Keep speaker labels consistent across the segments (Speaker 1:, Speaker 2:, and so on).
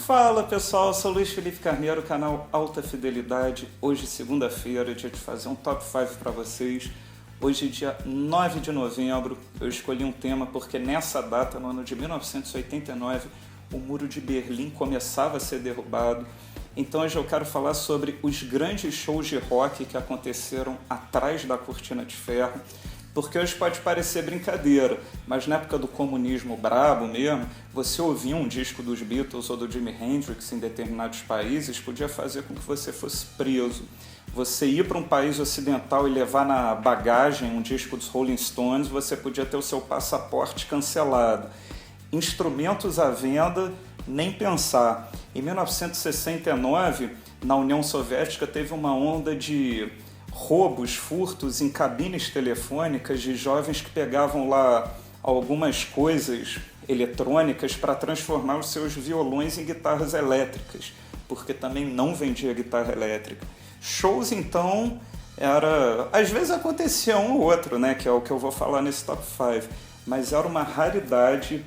Speaker 1: Fala pessoal, sou Luiz Felipe Carneiro, canal Alta Fidelidade. Hoje, segunda-feira, dia de fazer um top 5 para vocês. Hoje, dia 9 de novembro, eu escolhi um tema porque nessa data, no ano de 1989, o Muro de Berlim começava a ser derrubado. Então hoje eu quero falar sobre os grandes shows de rock que aconteceram atrás da cortina de ferro. Porque hoje pode parecer brincadeira, mas na época do comunismo brabo mesmo, você ouvir um disco dos Beatles ou do Jimi Hendrix em determinados países podia fazer com que você fosse preso. Você ir para um país ocidental e levar na bagagem um disco dos Rolling Stones, você podia ter o seu passaporte cancelado. Instrumentos à venda, nem pensar. Em 1969, na União Soviética, teve uma onda de roubos, furtos em cabines telefônicas de jovens que pegavam lá algumas coisas eletrônicas para transformar os seus violões em guitarras elétricas, porque também não vendia guitarra elétrica. Shows, então, às vezes acontecia um ou outro, né, que é o que eu vou falar nesse top 5, mas era uma raridade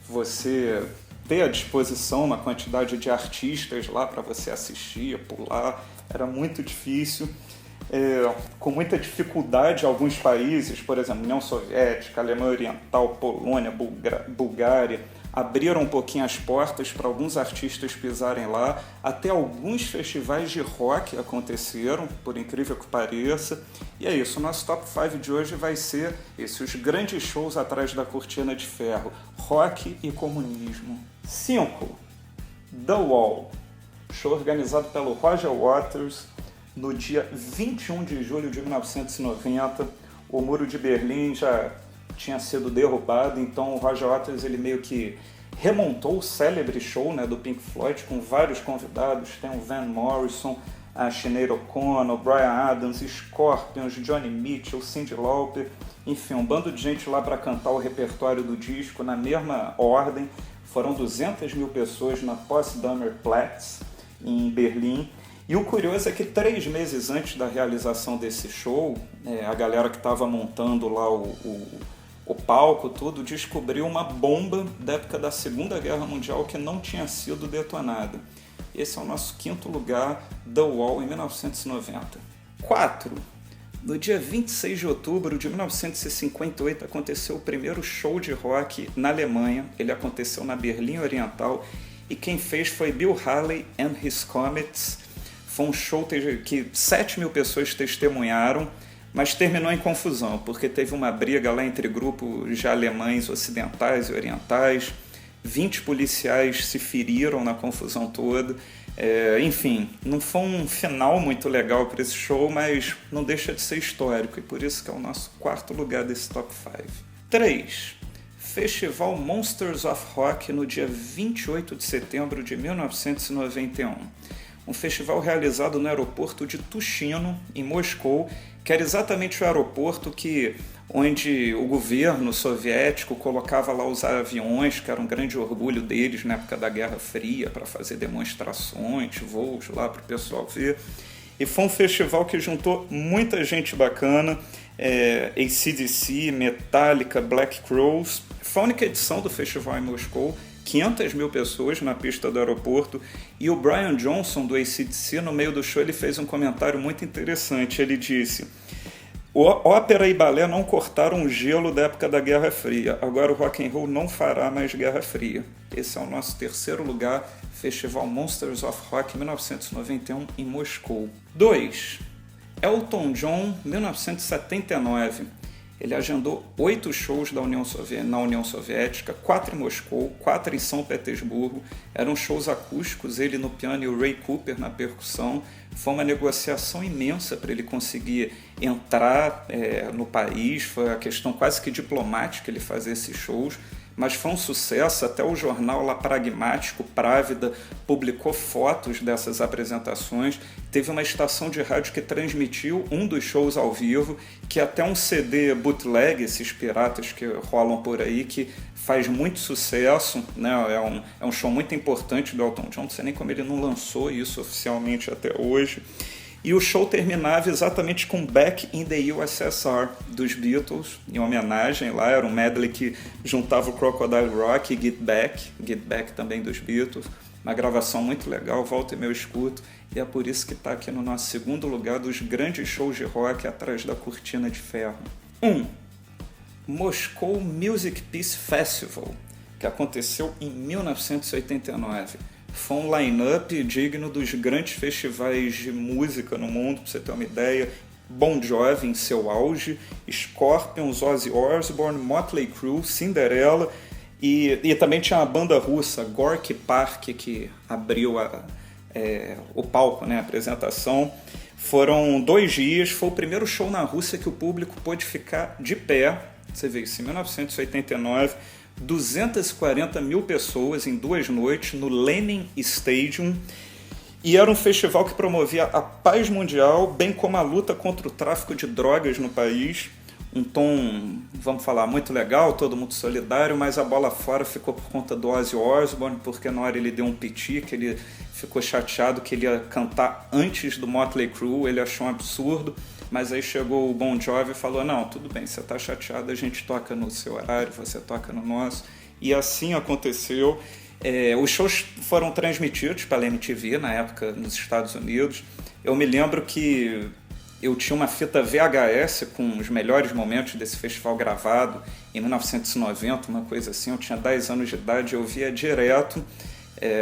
Speaker 1: você ter à disposição uma quantidade de artistas lá para você assistir, pular, era muito difícil. Com muita dificuldade alguns países, por exemplo, União Soviética, Alemanha Oriental, Polônia, Bulgária, abriram um pouquinho as portas para alguns artistas pisarem lá, até alguns festivais de rock aconteceram, por incrível que pareça. E é isso, o nosso top 5 de hoje vai ser os grandes shows atrás da cortina de ferro, rock e comunismo. 5. The Wall, show organizado pelo Roger Waters. No dia 21 de julho de 1990, o Muro de Berlim já tinha sido derrubado, então o Roger Waters ele meio que remontou o célebre show, né, do Pink Floyd com vários convidados. Tem o Van Morrison, a Sinead O'Connor, Bryan Adams, Scorpions, Johnny Mitchell, Cyndi Lauper, enfim, um bando de gente lá para cantar o repertório do disco na mesma ordem. Foram 200 mil pessoas na Potsdamer Platz, em Berlim. E o curioso é que 3 meses antes da realização desse show, a galera que estava montando lá o palco, tudo, descobriu uma bomba da época da Segunda Guerra Mundial que não tinha sido detonada. Esse é o nosso 5º lugar, The Wall, em 1990. 4. No dia 26 de outubro de 1958 aconteceu o primeiro show de rock na Alemanha. Ele aconteceu na Berlim Oriental e quem fez foi Bill Haley and His Comets. Foi um show que 7 mil pessoas testemunharam, mas terminou em confusão, porque teve uma briga lá entre grupos de alemães ocidentais e orientais, 20 policiais se feriram na confusão toda. Enfim, não foi um final muito legal para esse show, mas não deixa de ser histórico, e por isso que é o nosso 4º lugar desse top 5. 3. Festival Monsters of Rock no dia 28 de setembro de 1991. Um festival realizado no aeroporto de Tushino, em Moscou, que era exatamente o aeroporto onde o governo soviético colocava lá os aviões, que era um grande orgulho deles na época da Guerra Fria, para fazer demonstrações, voos lá para o pessoal ver. E foi um festival que juntou muita gente bacana, AC/DC, Metallica, Black Crowes. Foi a única edição do festival em Moscou, 500 mil pessoas na pista do aeroporto, e o Brian Johnson do AC/DC, no meio do show, ele fez um comentário muito interessante. Ele disse: ópera e balé não cortaram o gelo da época da Guerra Fria, agora o rock and roll não fará mais Guerra Fria. Esse é o nosso 3º lugar, Festival Monsters of Rock 1991 em Moscou. 2. Elton John, 1979. Ele agendou 8 shows na União Soviética, 4 em Moscou, 4 em São Petersburgo. Eram shows acústicos, ele no piano e o Ray Cooper na percussão. Foi uma negociação imensa para ele conseguir entrar no país. Foi a questão quase que diplomática ele fazer esses shows. Mas foi um sucesso, até o jornal lá Pragmático, Právida, publicou fotos dessas apresentações. Teve uma estação de rádio que transmitiu um dos shows ao vivo, que até um CD bootleg, esses piratas que rolam por aí, que faz muito sucesso, né? É um show muito importante do Elton John, não sei nem como ele não lançou isso oficialmente até hoje. E o show terminava exatamente com Back in the USSR, dos Beatles, em homenagem lá, era um medley que juntava o Crocodile Rock e Get Back também dos Beatles, uma gravação muito legal, volta e meia eu escuto, e é por isso que está aqui no nosso segundo lugar dos grandes shows de rock atrás da cortina de ferro. 1. Moscow Music Peace Festival, que aconteceu em 1989. Foi um line-up digno dos grandes festivais de música no mundo, para você ter uma ideia. Bon Jovi em seu auge, Scorpions, Ozzy Osbourne, Motley Crue, Cinderella e também tinha uma banda russa, Gorky Park, que abriu o palco, né, a apresentação. Foram 2 dias, foi o primeiro show na Rússia que o público pôde ficar de pé. Você vê isso, em 1989, 240 mil pessoas em 2 noites no Lenin Stadium, e era um festival que promovia a paz mundial, bem como a luta contra o tráfico de drogas no país. Um tom, vamos falar, muito legal, todo mundo solidário, mas a bola fora ficou por conta do Ozzy Osbourne, porque na hora ele deu um piti, que ele ficou chateado que ele ia cantar antes do Motley Crue, ele achou um absurdo, mas aí chegou o Bon Jovi e falou, não, tudo bem, você está chateado, a gente toca no seu horário, você toca no nosso, e assim aconteceu. Os shows foram transmitidos pela MTV na época nos Estados Unidos. Eu me lembro que eu tinha uma fita VHS com os melhores momentos desse festival gravado em 1990, uma coisa assim. Eu tinha 10 anos de idade, eu via direto,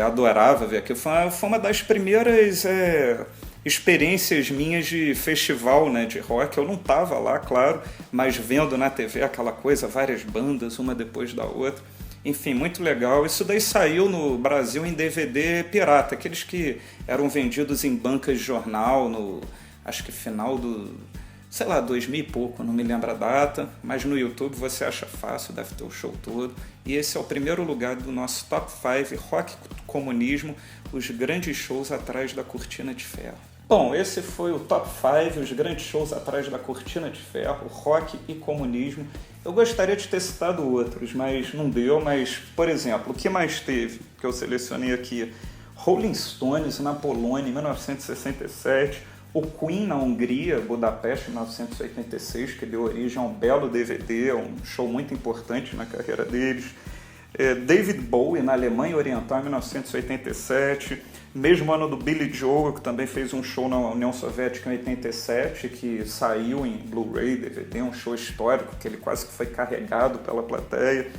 Speaker 1: adorava ver aquilo. Foi uma das primeiras experiências minhas de festival, né, de rock. Eu não estava lá, claro, mas vendo na TV aquela coisa, várias bandas, uma depois da outra. Enfim, muito legal. Isso daí saiu no Brasil em DVD pirata, aqueles que eram vendidos em bancas de jornal no, acho que final do, 2000 e pouco, não me lembro a data, mas no YouTube você acha fácil, deve ter o show todo. E esse é o primeiro lugar do nosso Top 5 Rock Comunismo, os grandes shows atrás da cortina de ferro. Bom, esse foi o Top 5, os grandes shows atrás da cortina de ferro, rock e comunismo. Eu gostaria de ter citado outros, mas não deu. Mas, por exemplo, o que mais teve, que eu selecionei aqui? Rolling Stones na Polônia, em 1967. O Queen na Hungria, Budapeste, em 1986, que deu origem a um belo DVD, um show muito importante na carreira deles. David Bowie na Alemanha Oriental, em 1987. Mesmo ano do Billy Joel, que também fez um show na União Soviética em 87, que saiu em Blu-ray, DVD, um show histórico, que ele quase que foi carregado pela plateia.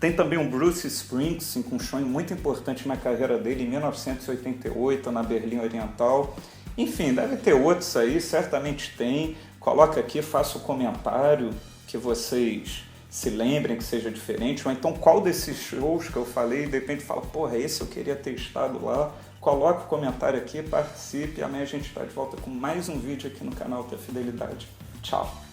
Speaker 1: Tem também o Bruce Springsteen, com um show muito importante na carreira dele, em 1988, na Berlim Oriental. Enfim, deve ter outros aí, certamente tem. Coloca aqui, faça o comentário que vocês se lembrem, que seja diferente. Ou então, qual desses shows que eu falei, de repente fala, porra, esse eu queria ter estado lá. Coloque o comentário aqui, participe. Amanhã a gente está de volta com mais um vídeo aqui no canal da Fidelidade. Tchau!